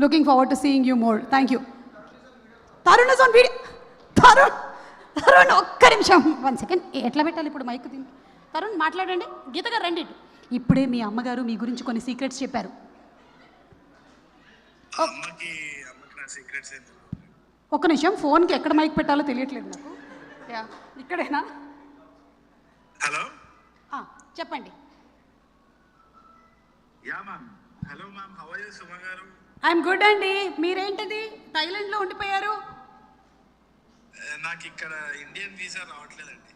Looking forward to seeing you more. Thank you. Tarun is on video. Tarun, ఒక్క నిమిషం 1 second. ఎట్లా పెట్టాలి ఇప్పుడు మైక్ దీనికి? తరుణ్ మాట్లాడండి. గీత గారు రండి. ఇప్పుడే మీ అమ్మగారు మీ గురించి కొన్ని సీక్రెట్స్ చెప్పారు. ఒక్క నిమిషం, ఫోన్కి ఎక్కడ మైక్ పెట్టాలో తెలియట్లేదు నాకు. ఇక్కడేనా? హలో, చెప్పండి. Yeah ma'am. Hello ma'am, how are you Suma garu? I'm good అండి. మీరేంటిది థాయిలాండ్లో ఉండిపోయారు? నాకు ఇక్కడ ఇండియన్ వీసా రావట్లేదండి.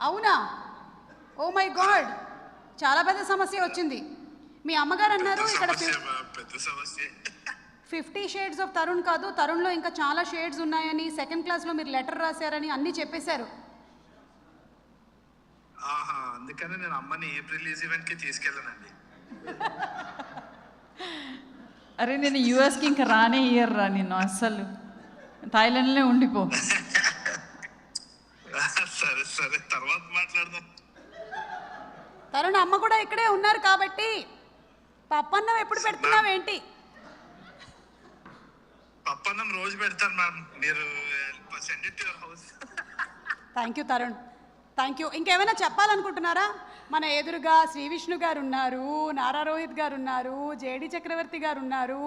అవునా? ఓ మై గాడ్, చాలా పెద్ద సమస్య వచ్చింది. మీ అమ్మగారు అన్నారు ఇక్కడ పెద్ద సమస్య. 50 షేడ్స్ ఆఫ్ తరుణ్ కాదు, తరుణ్లో ఇంకా చాలా షేడ్స్ ఉన్నాయని, సెకండ్ క్లాస్లో మీరు లెటర్ రాశారని అన్నీ చెప్పేశారు. అందుకని నేను అమ్మని ఏప్రిల్ ఈవెంట్కి తీసుకెళ్ళానండి. అరే నేను యూఎస్కి ఇంకా రానే ఇయర్ రా, నేను అస్సలు థాయిలాండ్లోనే ఉండిపో. సరే సరే, తర్వాత మాట్లాడదాం. తరుణ్ అమ్మ కూడా ఇక్కడే ఉన్నారు కాబట్టి పప్పన్నం ఎప్పుడు పెడుతున్నావేంటి? పప్పన్నం రోజు పెడతాను మ్యామ్, మీరు send it to your house. Thank you Tarun, thank you. ఇంకేమైనా చెప్పాలనుకుంటున్నారా? మన ఎదురుగా శ్రీ విష్ణు గారు ఉన్నారు, నారా రోహిత్ గారు ఉన్నారు, జేడి చక్రవర్తి గారు ఉన్నారు.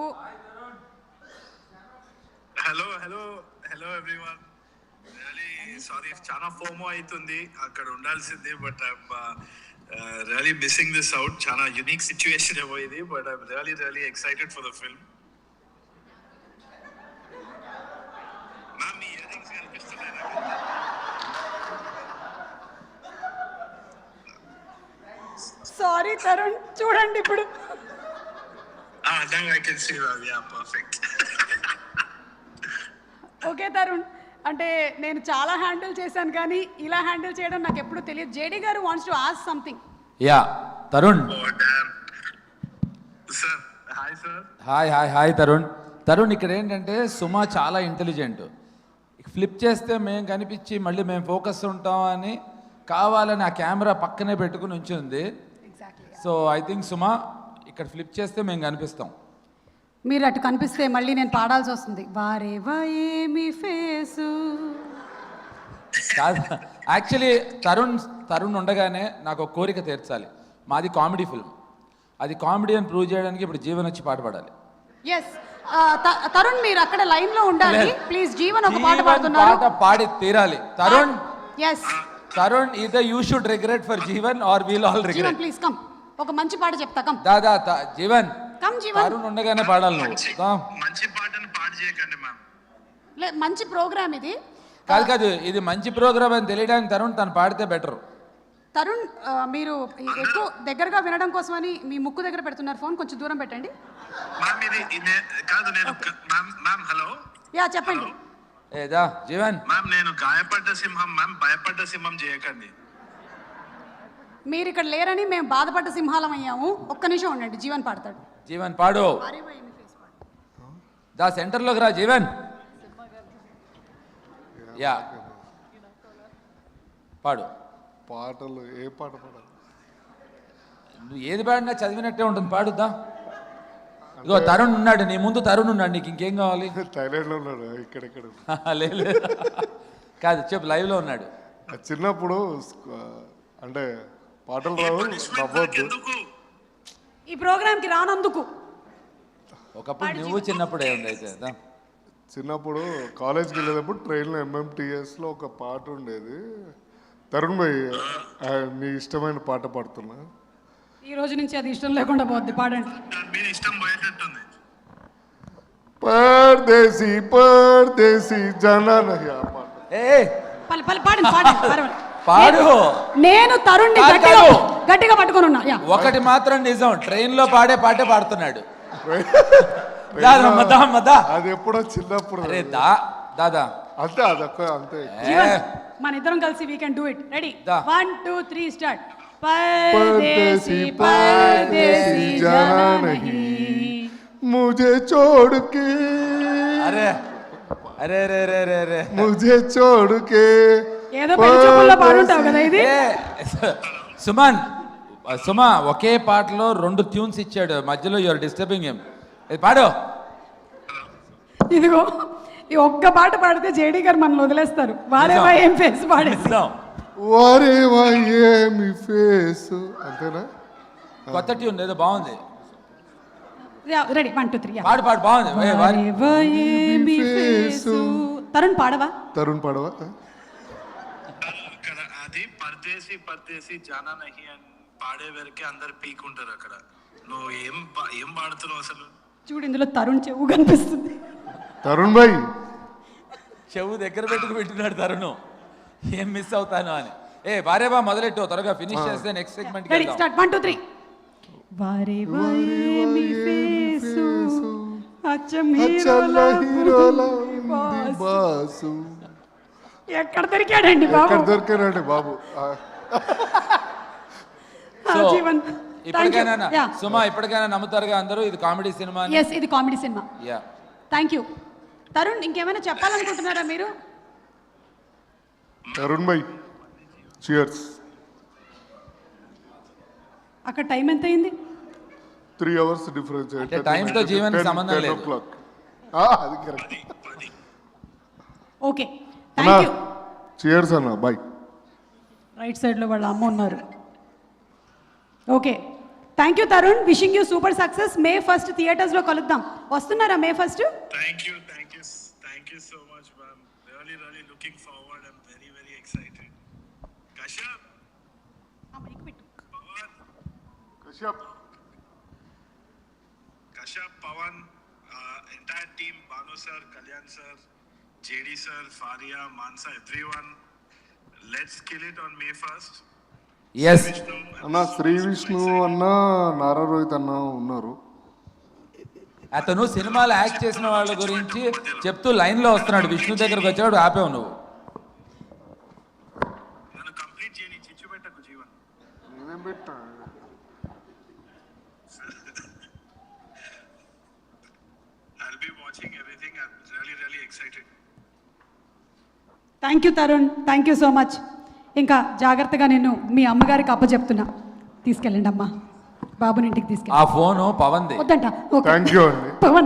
Hello hello hello everyone. Really sorry if చాలా ఫోమో అవుతుంది, అక్కడ ఉండాల్సింది. But I'm really missing this out. చాలా యూనిక్ సిచ్యువేషన్ ఏమో ఇది, but I'm really excited for the film. Ma'am, me ear rings కనిపిస్తున్నాయి నాకు. సారీ తరుణ్, చూడండి ఇప్పుడు. Now I can see that. Yeah, perfect. Okay Tarun, అంటే నేను చాలా హ్యాండిల్ చేశాను కానీ ఇలా హ్యాండిల్ చేయడం నాకు ఎప్పుడు తెలియదు. జేడీ గారు wants to ask something. Yeah Tarun. Sir hi sir. Hi Tarun, ఇక్కడ ఏంటంటే సుమ చాలా ఇంటెలిజెంట్. ఫ్లిప్ చేస్తే మేము కనిపించి మళ్ళీ మేము ఫోకస్ ఉంటాం అని కావాలని ఆ కెమెరా పక్కనే పెట్టుకుని ఉంచింది. సో ఐ థింక్ సుమ ఇక్కడ ఫ్లిప్ చేస్తే మేము కనిపిస్తాం. మీరు అటు కనిపిస్తే మళ్ళీ నేను పాడాల్సి వస్తుంది. వారేవా ఏమి ఫేసు. కాదు, యాక్చువల్లీ తరుణ్ ఉండగానే నాకు ఒక కోరిక తీర్చాలి. మాది కామెడీ ఫిల్మ్, అది కామెడీ అని ప్రూవ్ చేయడానికి ఇప్పుడు జీవన్ వచ్చి పాట పాడాలి. ఎస్ తరుణ్, మీరు అక్కడ లైన్ లో ఉండాలి ప్లీజ్. జీవన్ ఒక పాట పాడుతున్నారు, పాట పాడి తీరాలి. Tarun either you should regret for Jeevan or we'll all regret. Jeevan please come, ఒక మంచి పాట చెప్తా. కమ్ దాదా జీవన్, కమ్ జీవన్. తరుణ్ ఉండగానే పాడాలి నువ్వు. మంచి పాటను పాడు చేయకండి మ్యామ్. మంచి ప్రోగ్రామ్ ఇది. కాదు, ఇది మంచి ప్రోగ్రామ్ అని తెలియడానికి తను పాడితే బెటర్. తరుణ్, మీరు ఎక్కువ దగ్గరగా వినడం కోసమని మీ ముక్కు దగ్గర పెడుతున్నారు ఫోన్, కొంచెం దూరం పెట్టండి. మ్యామ్ ఇది కాదు, నేను మ్యామ్ హలో. యా చెప్పండి. ఏదా జీవన్. మ్యామ్ నేను గాయపడ్డ సింహం మ్యామ్, భయపడ్డ సింహం చేయకండి. మీరు ఇక్కడ లేరని మేము బాధపడ్డ సింహాలం అయ్యాము. ఒక్క నిమిషం ఉండండి, జీవన్ పాడతాడు. జీవన్ పాడు. దా సెంటర్లోకి రా జీవన్. యా పాడు. పాటలు ఏ పాట పాడాలి? నువ్వు ఏది పాడినా చదివినట్టే ఉంటుంది, పాడుద్దా. ఇగో తరుణ్ ఉన్నాడు నీ ముందు, తరుణ్ ఉన్నాడు, నీకు ఇంకేం కావాలి? థాయిలాండ్లో ఉన్నాడు, ఇక్కడెక్కడ లేదు కాదు, చెప్పు, లైవ్ లో ఉన్నాడు. చిన్నప్పుడు అంటే పాటలు రావు, నవ్వద్దు. ఈ ప్రోగ్రామ్ కి రానందుకు. ఒకప్పుడు నువ్వు చిన్నప్పుడే ఉంది అయితే. చిన్నప్పుడు కాలేజ్కి వెళ్ళేటప్పుడు ట్రైన్లో MMTSలో ఒక పాట ఉండేది. తరుణ్ భాయ్, మీ ఇష్టమైన పాట పాడుతున్నా. ఈ రోజు నుంచి అది ఇష్టం లేకుండా పోద్ది, పాడండి. మీరు ఇష్టం పోయేటట్టుంది. పర్దేశీ జనా నహీ. ఆ పాట పాడు. నేను తరుణ్ని గట్టిగా పట్టుకొని ఉన్నా. ఒకటి మాత్రం నిజం, ట్రైన్ లో పాడే పాటే పాడుతున్నాడు. అది ఎప్పుడో చిన్నప్పుడు. దాదా అంతే, అదొక్క అంతే. మన ఇద్దరం కలిసి we can do it. Ready, 1 2 3 start. परदेसी जाना नहीं मुझे छोड़ के. अरे अरे रे रे रे रे मुझे छोड़ के. ఏదో పెళ్లిచూపుల్లో పాడుంటావు కదా ఇది. సుమ ఒకే పాటలో 2 ట్యూన్స్ ఇచ్చాడు, మధ్యలో యూఆర్ డిస్టర్బింగ్ హిమ్. ఇది పాడు. ఇదిగో ఈ ఒక్క పాట పాడితే జేడీ గారు మనల్ని వదిలేస్తారు. వారేవా ఏం ఫేస్ పాడేసి. నిజం. వారేవా ఏమి ఫేసు అంతేనా? కొత్త ట్యూన్ ఏదో బాగుంది. రెడీ 1 2 3. పాడు పాడు బాగుంది. ఏ, వారి- వారేవా ఏమి ఫేసు. తరుణ్ పాడవా? తరుణ్ పడవ అక్కడ అది పర్దేసి జానా నహి అని పాడే వరకే అందరు పీక్ ఉంటారు అక్కడ. నువ్వు ఏం పాడుతున్నావు అసలు? చూడు ఇందులో తరుణ్ చెవు కనిపిస్తుంది. తరుణ్ భాయ్ చెవు దగ్గర పెట్టుకు పెట్టినాడు తరుణ్. ఏం మిస్ అవుతాను అని. ఏ వారేవా మొదలెట్టు, త్వరగా ఫినిష్ చేస్తే నెక్స్ట్ సెగ్మెంట్ రెడీ స్టార్ట్ 1 2 3. వారేవా ఏమి ఫేసు అచ్చం అచ్చల్ల హీరోలా ఉంది బాసు. బాసు. ఎక్కడ దొరికాడండి బాబు? ఎక్కడ దొరికారండి బాబు? జీవన్ ఇప్పటికైనా సుమా ఇప్పటికైనా నమ్ముతారుగా అందరూ ఇది కామెడీ సినిమా అని? ఎస్ ఇది comedy cinema. Yeah. Thank you. Tarun ఇంకేమైనా చెప్పాలనుకుంటున్నారా మీరు? తరుణ్ భాయ్ చియర్స్. అక్కడ టైం ఎంత అయింది? 3 hours డిఫరెన్స్. అంటే time తో జీవన్కి సంబంధం లేదు. అది correct. Okay thank you. Cheers అన్న బాయ్. రైట్ సైడ్లో వాళ్ళ అమ్మ ఉన్నారు. Okay thank you Tarun. Wishing you super success. May 1st థియేటర్స్లో కలుద్దాం. వస్తున్నారా May 1st? Thank you so much, ma'am. Really looking forward. I'm very excited. Kashyap, Pawan, Kashyap, Pawan, entire team, Banu sir, Kalyan sir, JD sir, Faria, Mansa, everyone. Let's kill it on May 1st. S. Vishnu, అన్న శ్రీ విష్ణు అన్న నారా రోహిత్ అన్న ఉన్నారు. అతను సినిమాలో act చేసిన వాళ్ళ గురించి చెప్తూ లైన్లో వస్తున్నాడు. విష్ణు దగ్గరకు వచ్చాడు, ఆపేవు నువ్వు. నన్ను కంప్లీట్ చేయని చిచ్చు పెట్టకు జీవన్. నేనేం పెట్టా? I'll be watching everything. I'm really excited. Thank you Tarun. Thank you so much. ఇంకా జాగ్రత్తగా నేను మీ అమ్మగారికి అప్పచెప్తున్నా. తీసుకెళ్ళండి అమ్మా, బాబుని ఇంటికి తీసుకెళ్ళి. ఆ ఫోను పవన్ది. వద్దంట. ఓకే థ్యాంక్ యూ అండి. పవన్